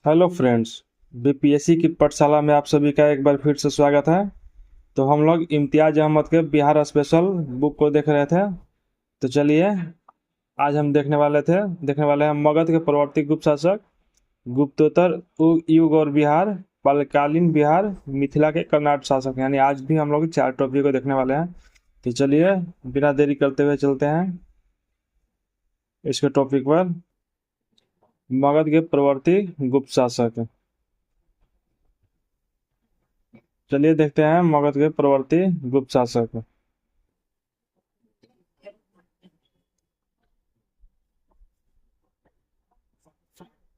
Hello friends. BPSC की पाठशाला में आप सभी का एक बार फिर से स्वागत है। तो हम लोग इम्तियाज अहमद के बिहार स्पेशल बुक को देख रहे थे। तो चलिए, आज हम देखने वाले हैं मगध के प्रवर्ती गुप्त शासक, गुप्तोत्तर युग और बिहार, पालकालीन बिहार, मिथिला के कर्नाटक शासक। यानी आज भी हम लोग 4 टॉपिक को देखने वाले हैं। तो चलिए, बिना देरी करते हुए चलते हैं इसके टॉपिक पर। मगध के प्रवर्ती गुप्त शासक। चलिए देखते हैं मगध के प्रवर्ती गुप्त शासक।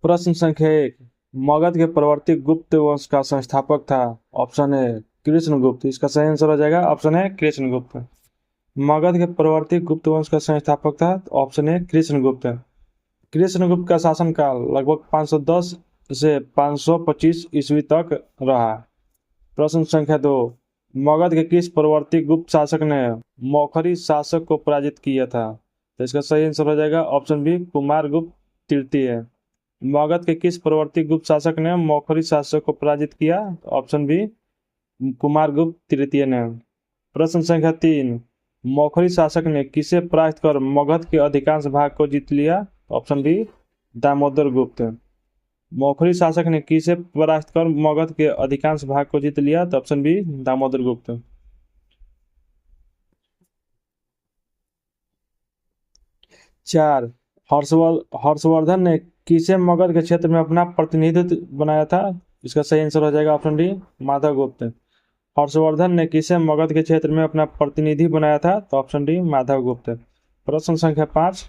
प्रश्न संख्या 1। मगध के प्रवर्ती गुप्त वंश का संस्थापक था। Option A Krishnagupta. इसका सही आंसर हो जाएगा ऑप्शन ए कृष्णगुप्त। मगध के प्रवर्ती गुप्त वंश का संस्थापक था। Option A Krishnagupta. कृष्णगुप्त का शासनकाल लगभग 510 से 525 ईस्वी तक रहा। प्रश्न संख्या 2। मगध के किस प्रवर्ती गुप्त शासक ने मौखरी शासक को पराजित किया था? तो इसका सही आंसर हो जाएगा ऑप्शन बी कुमारगुप्त तृतीय। मगध के किस प्रवर्ती गुप्त शासक ने मौखरी शासक को पराजित किया? ऑप्शन बी कुमारगुप्त तृतीय ने। प्रश्न संख्या 3। मौखरी शासक ने किसे पराजित कर मगध के अधिकांश भाग को जीत लिया? ऑप्शन बी दामोदर गुप्त। मौखरी शासक ने किसे पराजित कर मगध के अधिकांश भाग को जीत लिया? तो ऑप्शन बी दामोदर गुप्त। 4। हर्षवर्धन ने किसे मगध के क्षेत्र में अपना प्रतिनिधित्व बनाया था? इसका सही आंसर हो जाएगा ऑप्शन डी माधव गुप्त। हर्षवर्धन ने किसे मगध के क्षेत्र में अपना प्रतिनिधि बनाया था? तो ऑप्शन डी माधव गुप्त। प्रश्न संख्या 5।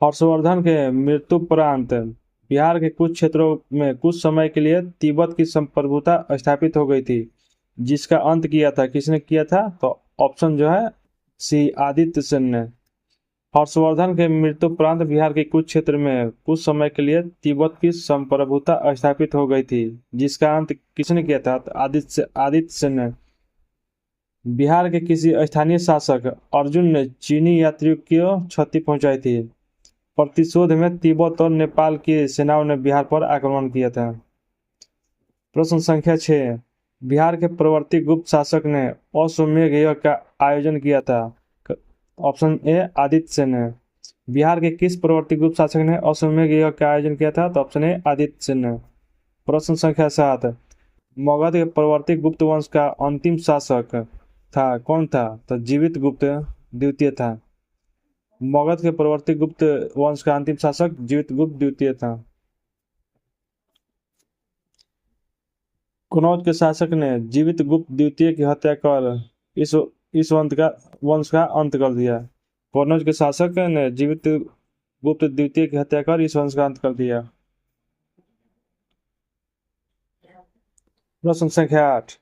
हर्षवर्धन के मृत्युपरांत बिहार के कुछ क्षेत्रों में कुछ समय के लिए तिब्बत की संप्रभुता स्थापित हो गई थी, जिसका अंत किया था किसने किया था? तो ऑप्शन जो है सी आदित्य सेन ने। हर्षवर्धन के मृत्युपरांत बिहार के कुछ क्षेत्र में कुछ समय के लिए तिब्बत की संप्रभुता स्थापित हो गई थी, जिसका अंत किसने किया था? तो आदित्य सेन ने। बिहार के किसी स्थानीय शासक अर्जुन ने चीनी यात्रियों को क्षति पहुंचाई थी। प्रतिशोध में तिब्बत और नेपाल की सेनाओं ने बिहार पर आक्रमण किया था। प्रश्न संख्या 6। बिहार के प्रवर्ती गुप्त शासक ने अश्वमेध यज्ञ का आयोजन किया था। ऑप्शन ए आदित्य सेन है। बिहार के किस प्रवर्ती गुप्त शासक ने अश्वमेध यज्ञ का आयोजन किया था? तो ऑप्शन ए आदित्य सेन है। प्रश्न संख्या 7। मगध के प्रवर्ती गुप्त वंश का अंतिम शासक था कौन था? तो जीवित गुप्त द्वितीय था। मगध के प्रवर्ती गुप्त वंश का अंतिम शासक जीवित गुप्त द्वितीय था। कनौज के शासक ने जीवित गुप्त द्वितीय की हत्या कर इस वंश का अंत कर दिया। कनौज के शासक ने जीवित गुप्त द्वितीय की हत्या कर इस वंश का अंत कर दिया। प्रश्न संख्या 8।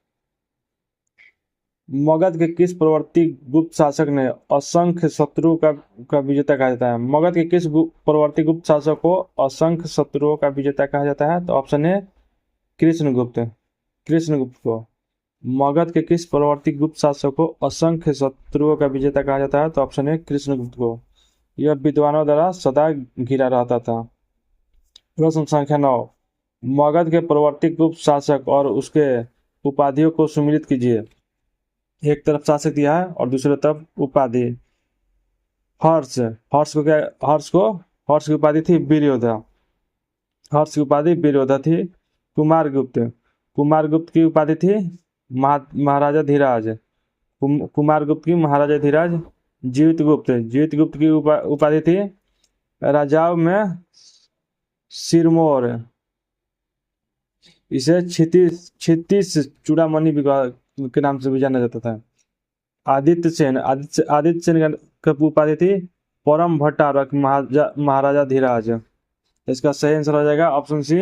मगध के किस प्रवर्ती गुप्त शासक ने असंख्य शत्रुओं का विजेता कहा जाता है? मगध के किस प्रवर्ती गुप्त शासक को असंख्य शत्रुओं का विजेता कहा जाता है? तो ऑप्शन ए कृष्णगुप्त। कृष्णगुप्त को। मगध के किस प्रवर्ती गुप्त शासक को असंख्य शत्रुओं का विजेता कहा जाता है? तो ऑप्शन ए कृष्णगुप्त को। यह विद्वानों द्वारा सदा घिरा रहता था। प्रश्न संख्या 9। मगध के प्रवर्ती गुप्त शासक और उसके उपाधियों को सुमिलित कीजिए। एक तरफ शासक दिया है और दूसरी तरफ उपाधि। हर्ष हर्ष की उपाधि थी वीरयोधा। हर्ष की उपाधि वीरयोधा थी। कुमारगुप्त की उपाधि थी महाराजा धीराज। कुमारगुप्त की महाराजा धीराज। जीवित गुप्त की उपाधि थी राजाओं में सिरमौर। इसे क्षितिज चूड़ामणि के नाम से भी जाना जाता था। आदित्य सेन का उपाधि थी परम भट्टारक महाराजा धीराज। इसका सही आंसर हो जाएगा ऑप्शन सी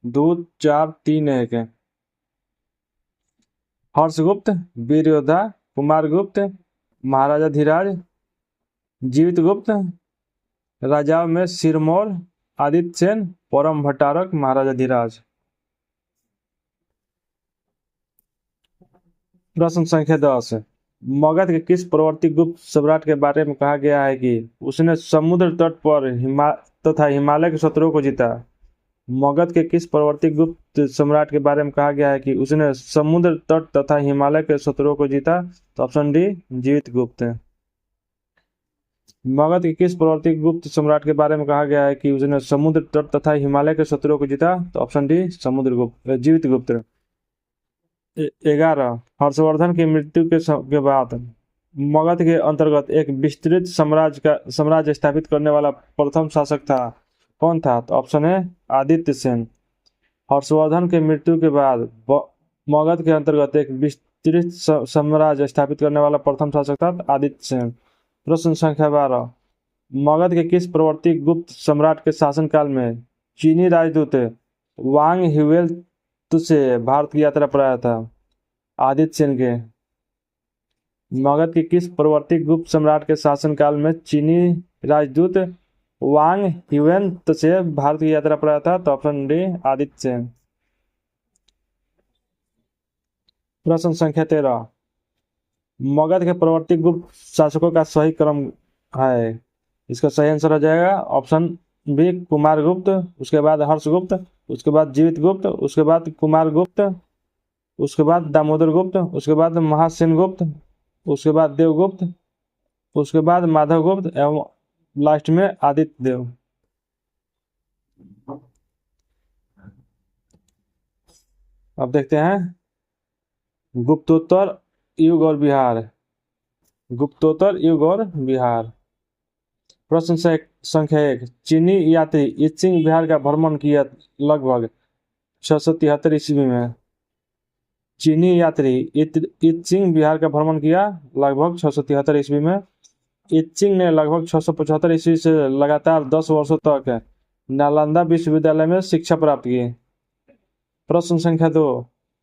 2 4 3 1। हर्षगुप्त, वीरयोधा, कुमारगुप्त, महाराजा धीराज, जीवित गुप्त, राजाओं में सिरमौर, आदित्य सेन, परम भट्टारक, महाराजा धीराज। प्रश्न संख्या 10। मगध के किस प्रवर्ती गुप्त सम्राट के बारे में कहा गया है कि उसने समुद्र तट पर तथा हिमालय के शत्रुओं को जीता? मगध के किस परवर्ती गुप्त सम्राट के बारे में कहा गया है कि उसने समुद्र तट तथा हिमालय के शत्रुओं को जीता? तो ऑप्शन डी जीवित गुप्त है। मगध के किस परवर्ती गुप्त सम्राट के बारे में कहा गया है कि उसने समुद्र तट तथा हिमालय के शत्रुओं को जीता? तो ऑप्शन डी जीवित गुप्त। 11 हर्षवर्धन की मृत्यु के बाद मगध के अंतर्गत एक विस्तृत साम्राज्य स्थापित करने वाला प्रथम शासक था, कौन था? तो ऑप्शन है आदित्य सेन। हर्षवर्धन के मृत्यु के बाद मगध के अंतर्गत एक विस्तृत साम्राज्य स्थापित करने वाला प्रथम शासक था आदित्य सेन। प्रश्न संख्या 12 मगध के किस प्रवर्ती गुप्त सम्राट के शासनकाल में चीनी राजदूत वांग ह्वेल से भारत की यात्रा पर आया था? आदित्य सेन के। मगध के किस प्रवर्ती गुप्त सम्राट के शासनकाल में चीनी राजदूत वांग ह्वेन से भारत की यात्रा पर आया था? तो ऑप्शन डी आदित्य सेन। प्रश्न संख्या 13 मगध के प्रवर्ती गुप्त शासकों का सही क्रम है, इसका सही आंसर हो जाएगा ऑप्शन बी कुमार गुप्त, उसके बाद हर्षगुप्त, उसके बाद जीवित गुप्त, उसके बाद कुमार गुप्त, उसके बाद दामोदर गुप्त, उसके बाद महासेन गुप्त, उसके बाद देवगुप्त, उसके बाद माधव गुप्त एवं लास्ट में आदित्य देव। अब देखते हैं गुप्तोत्तर युग और बिहार। गुप्तोत्तर युग और बिहार। प्रश्न संख्या 1 चीनी यात्री इत्सिंग बिहार का भ्रमण किया लगभग 673 ईस्वी में। चीनी यात्री इत्सिंग बिहार का भ्रमण किया लगभग 673 ईस्वी में। इत्सिंग ने लगभग 675 ईस्वी से लगातार 10 वर्षों तक नालंदा विश्वविद्यालय में शिक्षा प्राप्त की। प्रश्न संख्या 2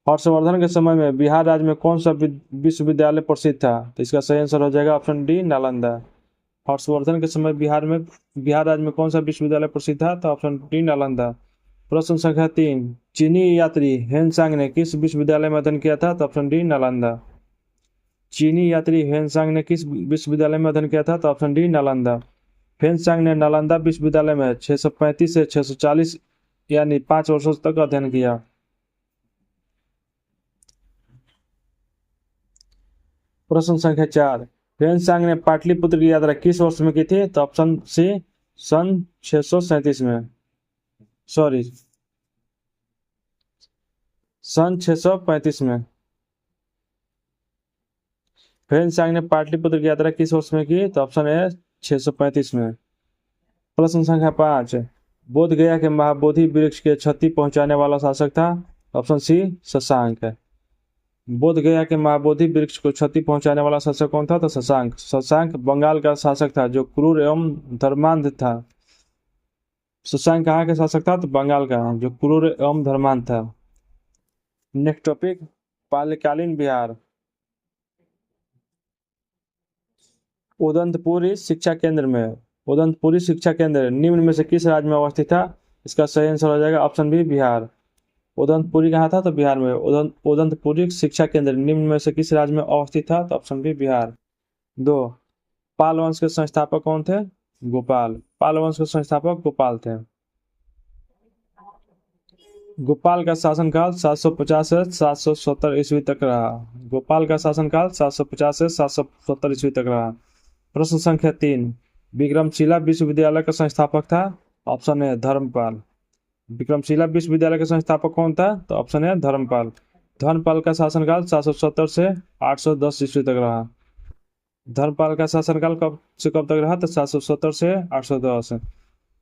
हर्षवर्धन के समय में बिहार राज्य में कौन सा विश्वविद्यालय प्रसिद्ध था? तो इसका सही आंसर हो जाएगा ऑप्शन डी नालंदा। हर्षवर्धन के समय बिहार राज्य में कौन सा विश्वविद्यालय प्रसिद्ध था? तो ऑप्शन डी नालंदा। प्रश्न संख्या 3 चीनी यात्री हेनसांग ने किस विश्वविद्यालय में अध्ययन किया था? तो ऑप्शन डी नालंदा। चीनी यात्री हेनसांग ने किस विश्वविद्यालय में अध्ययन किया था? तो ऑप्शन डी नालंदा। हेनसांग ने नालंदा विश्वविद्यालय में 635 से 640 यानी 5 वर्षों तक अध्ययन किया। प्रश्न संख्या 4 हेनसांग ने पाटलिपुत्र की यात्रा किस वर्ष में की थी? तो ऑप्शन सी सन 637 में, सॉरी सन 635 में। हेनसांग ने पाटलिपुत्र की यात्रा किस वर्ष में की? तो ऑप्शन है 635 में। प्रश्न संख्या 5 बोध गया के महाबोधि वृक्ष के क्षति पहुंचाने वाला शासक था? ऑप्शन सी शशांक है। बोध गया के महाबोधि वृक्ष को क्षति पहुंचाने वाला शासक कौन था? तो शशांक। शशांक बंगाल का शासक था जो क्रूर एवं धर्मांध था। शशांक कहाँ का शासक था? तो बंगाल का, जो क्रूर एवं धर्मांध था। नेक्स्ट टॉपिक बाल्यकालीन बिहार। उदंतपुरी शिक्षा केंद्र निम्न में से किस राज्य में अवस्थित था? इसका सही आंसर हो जाएगा ऑप्शन बी बिहार। उदंतपुरी कहाँ था? तो बिहार में। उदंतपुरी शिक्षा केंद्र निम्न में से किस राज्य में अवस्थित था? तो ऑप्शन बी बिहार। 2 पाल वंश के संस्थापक कौन थे? गोपाल। पाल वंश के संस्थापक गोपाल थे। गोपाल का शासनकाल 750 से 770 ईस्वी तक रहा। गोपाल का शासनकाल 750 से 770 ईस्वी तक रहा। प्रश्न संख्या 3 विक्रमशिला विश्वविद्यालय का संस्थापक था? ऑप्शन है धर्मपाल। विक्रमशिला विश्वविद्यालय का संस्थापक कौन था? तो ऑप्शन है धर्मपाल। धर्मपाल का शासनकाल 770 से 810 ईस्वी तक रहा। धर्मपाल का शासनकाल कब से कब तक रहा? तो 770 से 810।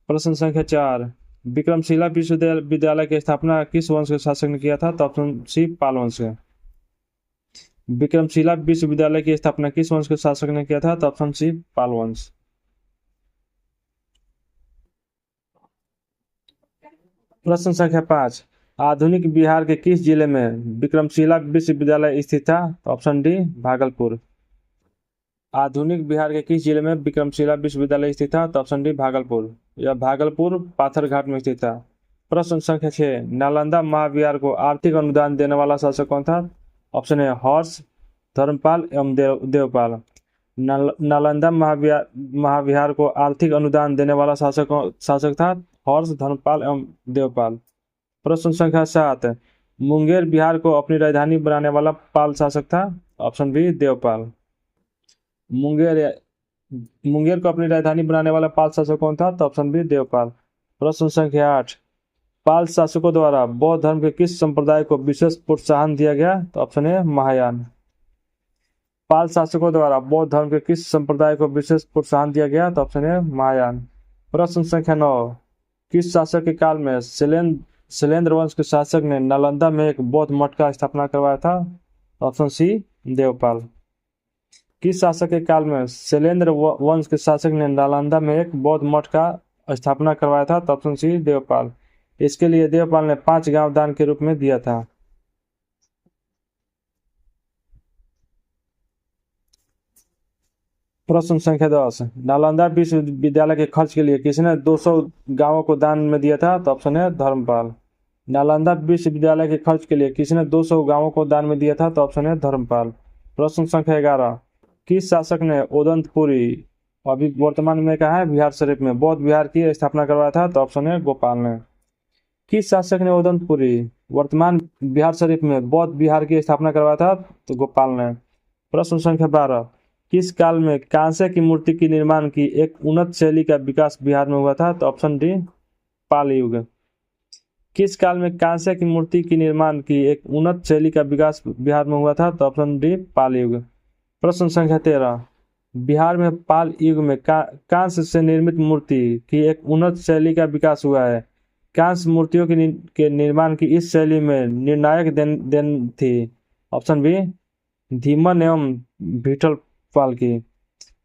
प्रश्न संख्या 4 विक्रमशिला विश्वविद्यालय की स्थापना किस वंश के शासक ने किया था? तो ऑप्शन सी पाल वंश के। विक्रमशिला विश्वविद्यालय की स्थापना किस वंश के शासक ने किया था? तो ऑप्शन सी पाल वंश। प्रश्न संख्या 5 आधुनिक बिहार के किस जिले में विक्रमशिला विश्वविद्यालय स्थित था? तो ऑप्शन डी भागलपुर। आधुनिक बिहार के किस जिले में विक्रमशिला विश्वविद्यालय स्थित था? तो ऑप्शन डी भागलपुर। यह भागलपुर पाथरघाट में स्थित था। प्रश्न संख्या 6 नालंदा महाविहार को आर्थिक अनुदान देने वाला शासक कौन था? ऑप्शन है हर्ष, धर्मपाल एवं देवपाल। नालंदा महाविहार को आर्थिक अनुदान देने वाला शासक था हर्ष, धर्मपाल एवं देवपाल। प्रश्न संख्या 7, मुंगेर बिहार को अपनी राजधानी बनाने वाला पाल शासक था। Option B Devapala. मुंगेर मुंगेर को अपनी राजधानी बनाने वाला पाल शासक कौन था? तो ऑप्शन बी देवपाल। प्रश्न संख्या 8, पाल शासकों द्वारा बौद्ध धर्म के किस संप्रदाय को विशेष प्रोत्साहन दिया गया? तो ऑप्शन ए महायान। पाल शासकों द्वारा बौद्ध धर्म के किस संप्रदाय को विशेष प्रोत्साहन दिया गया? तो ऑप्शन ए महायान। प्रश्न संख्या 9, किस शासक के काल में शैलेंद्र वंश के शासक ने नालंदा में एक बौद्ध मठ का स्थापना करवाया था? Option C Devpal. किस शासक के काल में शैलेंद्र वंश के शासक ने नालंदा में एक बौद्ध मठ का स्थापना करवाया था? तो ऑप्शन सी देवपाल। इसके लिए देवपाल ने 5 गांव दान के रूप में दिया था। प्रश्न संख्या 10, नालंदा विश्वविद्यालय के खर्च के लिए किसने 200 गांवों को दान में दिया था? तो ऑप्शन है धर्मपाल। नालंदा विश्वविद्यालय के खर्च के लिए किसने 200 गांवों को दान में दिया था? तो ऑप्शन है धर्मपाल। प्रश्न संख्या 11, किस शासक ने ओदंतपुरी, अभी वर्तमान में कहा है बिहार शरीफ में, बौद्ध विहार की स्थापना करवाया था? तो ऑप्शन है गोपाल ने। किस शासक ने ओदंतपुरी, वर्तमान बिहार शरीफ में, बौद्ध विहार की स्थापना करवाया था? तो गोपाल ने। प्रश्न संख्या 12, किस काल में कांसे की मूर्ति की निर्माण की एक उन्नत शैली का विकास बिहार में हुआ था? तो ऑप्शन डी पाल युग। किस काल में कांसे की मूर्ति की निर्माण की एक उन्नत शैली का विकास बिहार में हुआ था? तो ऑप्शन डी पाल युग। प्रश्न संख्या 13, बिहार में पाल युग में कांस्य से निर्मित मूर्ति की एक उन्नत शैली का विकास हुआ है। कांस्य मूर्तियों के निर्माण की इस शैली में निर्णायक देन थी। ऑप्शन बी धीमन एवं विठल पाल की।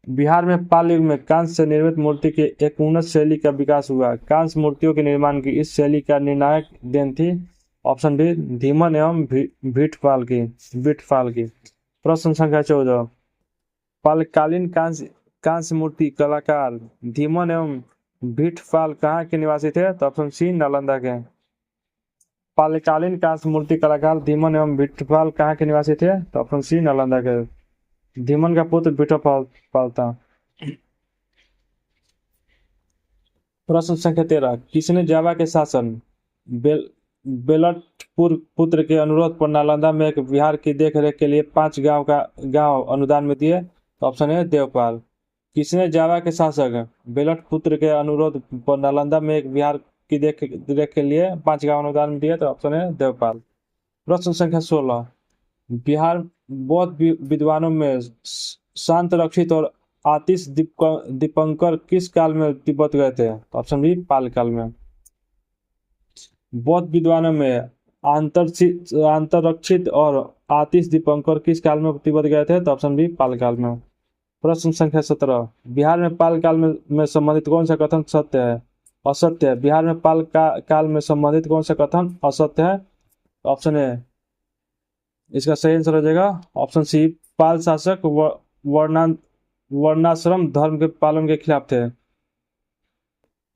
बिहार में पाल युग में कांस्य से निर्मित मूर्ति के एक उन्नत शैली का विकास हुआ। कांस्य मूर्तियों के निर्माण की इस शैली का निर्णायक देन थी। ऑप्शन बी धीमन एवं भीटपाल की। प्रश्न संख्या 14, पालकालीन कांस्य मूर्ति कलाकार धीमन एवं भीटपाल कहाँ के निवासी थे? तो ऑप्शन सी नालंदा के। पालकालीन कांस्य मूर्ति कलाकार धीमन एवं भीटपाल कहाँ के निवासी थे? तो ऑप्शन सी नालंदा के। धीमन का पुत्र भीटपाल था। प्रश्न संख्या 13, किसने जावा के शासन बेलटपुर पुत्र के अनुरोध पर नालंदा में एक विहार की देखरेख के लिए 5 गांव अनुदान में दिए? तो ऑप्शन है देवपाल। किसने जावा के शासक बेलटपुत्र के अनुरोध पर नालंदा में एक विहार की देख के लिए 5 गांव अनुदान में दिए? तो ऑप्शन है देवपाल। प्रश्न संख्या 16, बिहार बौद्ध विद्वानों में शांत रक्षित और आतिश दीपंकर किस काल में तिब्बत गए थे? ऑप्शन बी पाल काल में। बौद्ध विद्वानों में आंतररक्षित और आतिश दीपंकर किस काल में तिब्बत गए थे? तो ऑप्शन बी पाल काल में। प्रश्न संख्या 17, बिहार में पाल काल में संबंधित कौन सा कथन सत्य है? असत्य है। बिहार में पाल काल में संबंधित कौन सा कथन असत्य है? ऑप्शन ए, इसका सही आंसर हो जाएगा ऑप्शन सी, पाल शासक वर्णाश्रम धर्म के पालन के खिलाफ थे।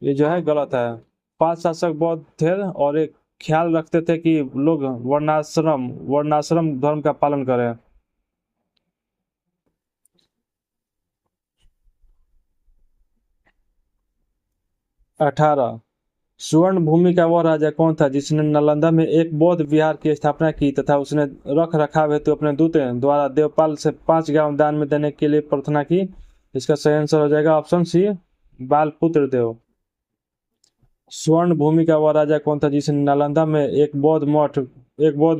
ये जो है गलत है। पाल शासक बौद्ध थे और एक ख्याल रखते थे कि लोग वर्णाश्रम धर्म का पालन करें। अठारह, स्वर्ण भूमि का वह राजा कौन था जिसने नालंदा में एक बौद्ध विहार की स्थापना की तथा उसने रख रखाव हेतु अपने दूत द्वारा देवपाल से 5 गांव दान में देने के लिए प्रार्थना की? इसका सही आंसर हो जाएगा ऑप्शन सी, बालपुत्र देव। स्वर्ण भूमि का वह राजा कौन था जिसने नालंदा में एक बौद्ध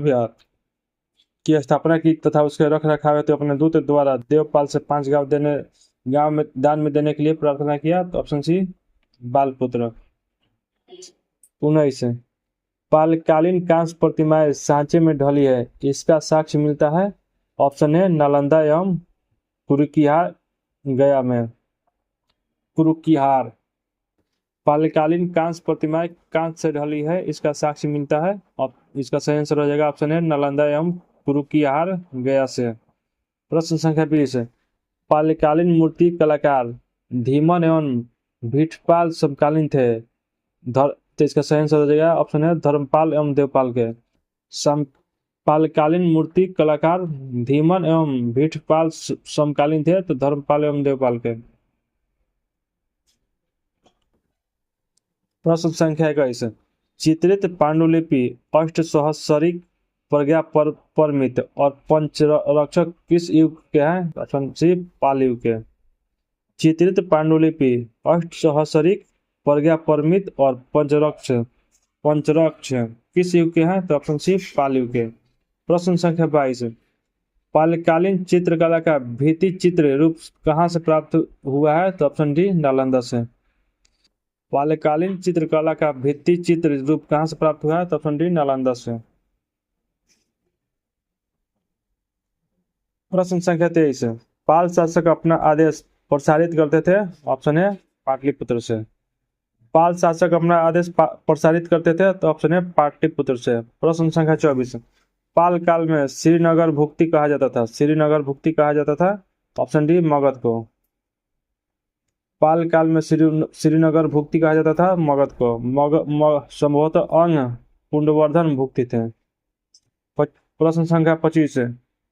विहार की स्थापना की तथा उसके रख रखाव हेतु अपने दूत द्वारा देवपाल से 5 गांव में दान में देने के लिए प्रार्थना किया? तो ऑप्शन सी, बालपुत्र। 19, पालकालीन कांस्य प्रतिमाएं सांचे में ढली है, इसका साक्ष्य मिलता है? ऑप्शन है नालंदा एवं कुरुकिहार गया में। कुरुकिहार। पालकालीन कांस्य प्रतिमाएं कांस्य से ढली है, इसका साक्ष्य मिलता है? और इसका सही आंसर हो जाएगा ऑप्शन है नालंदा एवं कुरुकिहार गया से। प्रश्न संख्या 20, पालकालीन मूर्ति कलाकार धीमन एवं भीटपाल समकालीन थे। तो इसका सही आंसर हो जाएगा ऑप्शन है धर्मपाल एवं देवपाल के। पालकालीन मूर्ति कलाकार धीमन एवं भीटपाल समकालीन थे, तो धर्मपाल एवं देवपाल के। प्रश्न संख्या 21, चित्रित पांडुलिपि अष्टसहस्रिक प्रज्ञा परमित और पंचरक्षक किस युग के हैं? ऑप्शन सी पाल युग के। चित्रित पांडुलिपि अष्टसहस्रिक प्रज्ञा परमित और पंचरक्ष किस युग के हैं? तो ऑप्शन सी पाल युग के। प्रश्न संख्या 22, पालकालीन चित्रकला का भित्ति चित्र रूप कहाँ से प्राप्त हुआ है? तो ऑप्शन डी नालंदा से। पालकालीन चित्रकला का भित्ति चित्र रूप कहाँ से प्राप्त हुआ है? तो ऑप्शन डी नालंदा से। प्रश्न संख्या 23, पाल शासक अपना आदेश प्रसारित करते थे? ऑप्शन ए पाटलिपुत्र से। पाल शासक अपना आदेश प्रसारित करते थे? तो ऑप्शन ए पाटलिपुत्र से। प्रश्न संख्या 24, पाल काल में श्रीनगर भुक्ति कहा जाता था? श्रीनगर भुक्ति कहा जाता था? ऑप्शन डी मगध को। पाल काल में श्रीनगर भुक्ति कहा जाता था? मगध को। संभवतः अंग पुंडवर्धन भुक्ति थे। प्रश्न संख्या 25,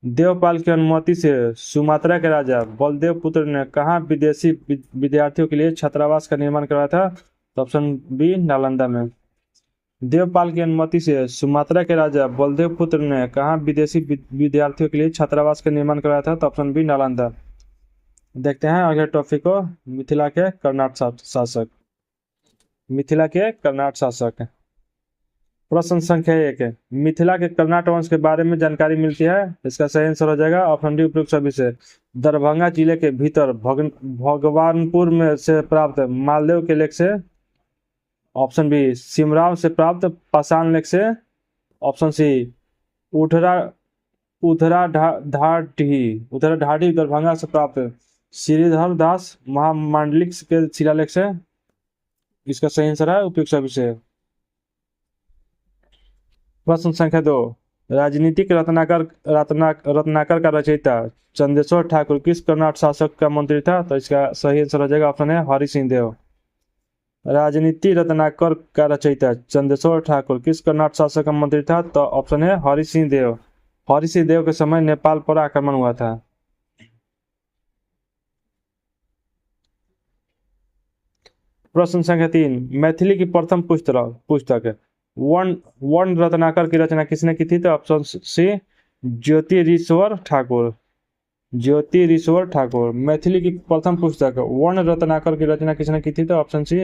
देवपाल की अनुमति से सुमात्रा के राजा बलदेव पुत्र ने कहाँ विदेशी विद्यार्थियों के लिए छात्रावास का निर्माण करवाया था? तो ऑप्शन बी नालंदा में। देवपाल की अनुमति से सुमात्रा के राजा बलदेव पुत्र ने कहाँ विदेशी विद्यार्थियों के लिए छात्रावास का निर्माण करवाया था? तो ऑप्शन बी नालंदा। देखते हैं अगले टॉपिक को, मिथिला के कर्नाट शासक। मिथिला के कर्नाट शासक। प्रश्न संख्या 1, मिथिला के कर्नाट वंश के बारे में जानकारी मिलती है? इसका सही आंसर हो जाएगा ऑप्शन डी उपयुक्त सभी से। दरभंगा जिले के भीतर भगवानपुर में से प्राप्त मालदेव के लेख से। ऑप्शन बी सिमराव से प्राप्त पाषाण लेख से। ऑप्शन सी उधरा ढाढ़ी दरभंगा से प्राप्त श्रीधर दास महामांडलिक के शिलालेख से। इसका सही आंसर है उपयुक्त सभी से। प्रश्न संख्या 2, राजनीतिक रत्नाकर का रचयिता चंदेश्वर ठाकुर किस कर्नाट शासक का मंत्री था? तो इसका सही आंसर हो जाएगा ऑप्शन है हरि सिंह देव। राजनीति रत्नाकर का रचयिता चंदेश्वर ठाकुर किस कर्नाट शासक का मंत्री था? तो ऑप्शन है हरि सिंह देव। हरि सिंह देव के समय नेपाल पर आक्रमण हुआ था। प्रश्न संख्या 3, मैथिली की प्रथम पुस्तक वर्ण रत्नाकर की रचना किसने की थी? तो ऑप्शन सी ज्योतिरीश्वर ठाकुर। ज्योतिरीश्वर ठाकुर। मैथिली की प्रथम पुस्तक वर्ण रत्नाकर की रचना किसने की थी? तो ऑप्शन सी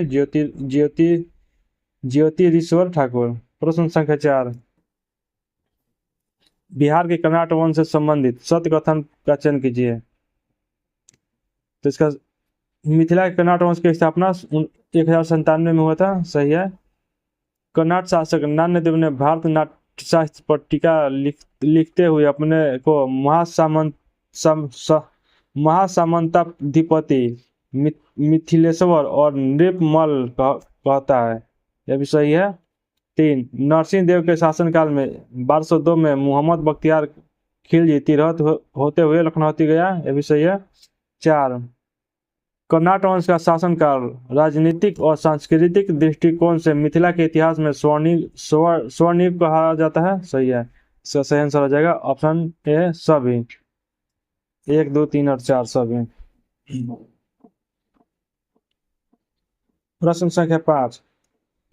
ज्योतिरीश्वर ठाकुर। प्रश्न संख्या 4, बिहार के कर्नाट वंश से संबंधित सत्य कथन का चयन कीजिए। तो इसका मिथिला के कर्नाट वंश की स्थापना 1097 में हुआ था। सही है। कर्नाट शासक नान्यदेव ने भारत नाट्य शास्त्र पर टीका लिखते हुए अपने को महासामंताधिपति मिथिलेश्वर और नृपमल कहता है। यह भी सही है। 3, नरसिंह देव के शासनकाल में 1202 में मोहम्मद बख्तियार खिलजी तिरहत होते हुए लखनऊ गया। यह भी सही है। 4, कर्नाट वंश का शासनकाल राजनीतिक और सांस्कृतिक दृष्टिकोण से मिथिला के इतिहास में स्वर्णिम कहा जाता है। सही है। इसका सही आंसर हो जाएगा ऑप्शन ए सभी। 1, 2, 3 और 4 सभी। प्रश्न संख्या 5,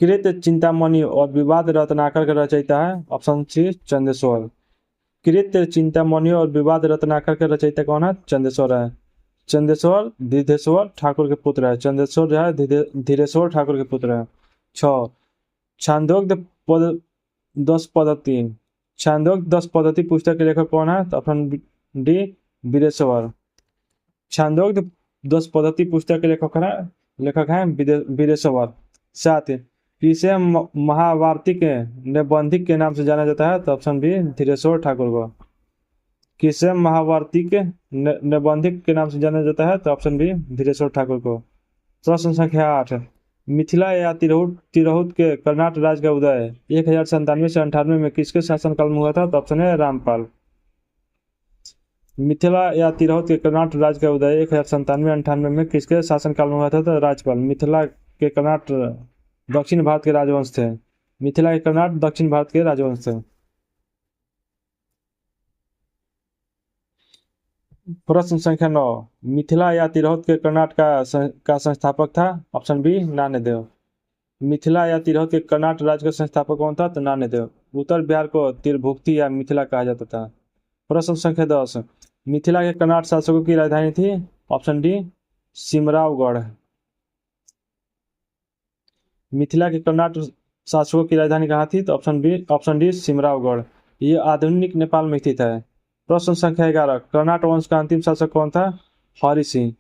कृत चिंतामणि और विवाद रत्नाकर का रचयिता है? Option C Chandeshwar. कृत चिंतामणि और विवाद रत्नाकर के रचयिता कौन है? चंदेश्वर है। चंदेश्वर धीरेश्वर ठाकुर के पुत्र है। चंदेश्वर जो है धीरेश्वर ठाकुर के पुत्र है। 6, छांदोग्य 10 पद्धति। छांदोग्य 10 पद्धति पुस्तक के लेखक कौन है? तो ऑप्शन डी वीरेश्वर। छांदोग्य 10 पद्धति पुस्तक के लेखक हैं वीरेश्वर। 7, किसे महावार्तिक निबंधिक के नाम से जाना जाता है? तो ऑप्शन बी धीरेश्वर ठाकुर को। किसे महावार्तिक निबंधिक के नाम से जाना जाता है? तो ऑप्शन बी धीरेश्वर ठाकुर को। प्रश्न संख्या 8, मिथिला या तिरहुत के कर्नाट राज्य का उदय 1097 से 98 में किसके शासनकाल में हुआ था? तो ऑप्शन है रामपाल। मिथिला या तिरहुत के कर्नाट राज्य का उदय 1097-98 में किसके शासनकाल में हुआ था? तो राजपाल। मिथिला के कर्नाट दक्षिण भारत के राजवंश थे। मिथिला के कर्नाट दक्षिण भारत के राजवंश थे। प्रश्न संख्या 9, मिथिला या तिरहुत के कर्नाट का संस्थापक था? Option B Nanyadeva. मिथिला या तिरहुत के कर्नाट राज्य का संस्थापक कौन था? तो नान्यदेव। उत्तर बिहार को तिरभुक्ति या मिथिला कहा जाता था। प्रश्न संख्या 10, मिथिला के कर्नाट शासकों की राजधानी थी? Option D सिमरावगढ़। मिथिला के कर्नाट शासकों की राजधानी कहाँ थी? तो ऑप्शन डी सिमरावगढ़। ये आधुनिक नेपाल में स्थित है। प्रश्न संख्या 11, कर्नाट वंश का अंतिम शासक कौन था? हरि सिंह।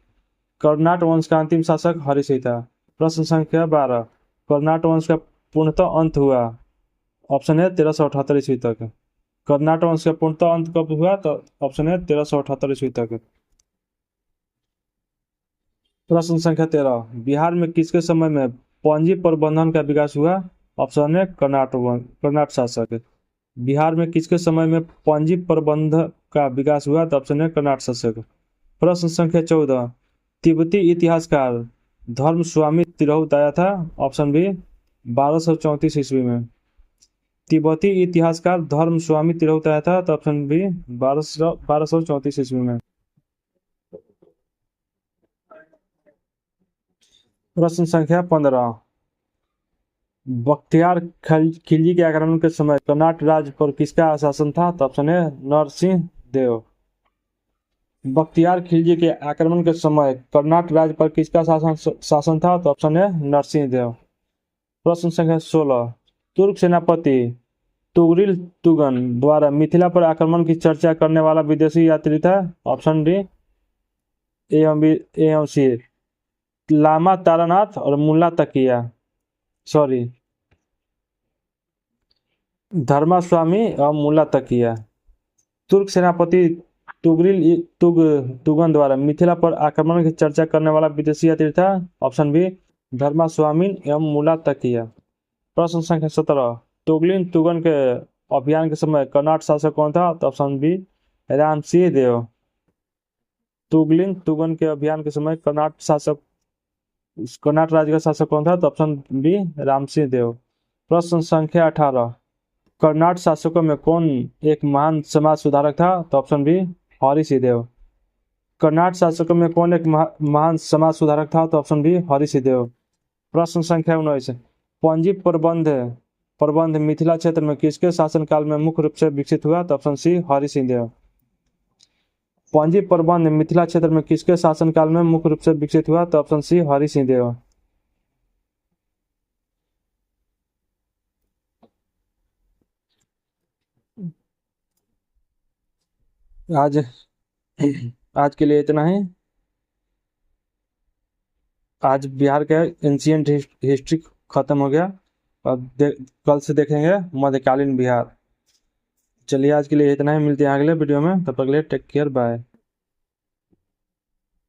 कर्नाट वंश का अंतिम शासक हरि सिंह था। प्रश्न संख्या 12, कर्नाट वंश का पूर्णतः अंत हुआ? ऑप्शन है 1378 ईस्वी तक। कर्नाट वंश का पूर्णतः अंत कब हुआ? तो ऑप्शन है 1378 ईस्वी तक। प्रश्न संख्या 13, बिहार में किसके समय में पंजी प्रबंधन का विकास हुआ? ऑप्शन है कर्नाट शासक। बिहार में किसके समय में पंजी प्रबंध का विकास हुआ? तो ऑप्शन है कर्नाट शासक। प्रश्न संख्या 14, तिब्बती इतिहासकार धर्म स्वामी तिरहुत आया था? ऑप्शन बी 1234 ईस्वी में। तिब्बती इतिहासकार धर्म स्वामी तिरहुत आया था? तो ऑप्शन बी 1234 ईस्वी में। प्रश्न संख्या 15, बख्तियार खिलजी के आक्रमण के समय कर्नाट राज्य पर किसका शासन था? तो ऑप्शन है नरसिंह देव। बख्तियार खिलजी के आक्रमण के समय कर्नाट राज्य पर किसका शासन था? तो ऑप्शन है नरसिंह देव। प्रश्न संख्या 16, तुर्क सेनापति तुगरिल तुगन द्वारा मिथिला पर आक्रमण की चर्चा करने वाला विदेशी यात्री था? ऑप्शन डी एवं सी लामा तारानाथ और मुल्ला तकिया धर्मास्वामी और मुल्ला तकिया। तुर्क सेनापति तुगन द्वारा मिथिला पर आक्रमण की चर्चा करने वाला विदेशी यात्री था? ऑप्शन बी धर्मास्वामी एवं मुल्ला तकिया। प्रश्न संख्या 17, तुगलिन तुगन के अभियान के समय कर्नाट शासक कौन था? तो ऑप्शन बी रामसिंह देव। तुगलिन तुगन के अभियान के समय कर्नाट राज्य का शासक कौन था? तो ऑप्शन बी रामसिंह देव। प्रश्न संख्या 18, कर्नाट शासकों में कौन एक महान समाज सुधारक था? तो ऑप्शन बी हरि सिंह देव। कर्नाट शासकों में कौन एक महान समाज सुधारक था? तो ऑप्शन बी हरि सिंह देव। प्रश्न संख्या 19, पंजी प्रबंध मिथिला क्षेत्र में किसके शासनकाल में मुख्य रूप से विकसित हुआ? तो ऑप्शन सी हरि सिंह देव। पंजी प्रबंध मिथिला क्षेत्र में किसके शासनकाल में मुख्य रूप से विकसित हुआ? तो ऑप्शन सी हरि सिंह देव। आज आज के लिए इतना ही। आज बिहार का एंशियंट हिस्ट्री खत्म हो गया और कल से देखेंगे मध्यकालीन बिहार। चलिए आज के लिए इतना ही, मिलते हैं अगले वीडियो में, तब तक के लिए टेक केयर, बाय।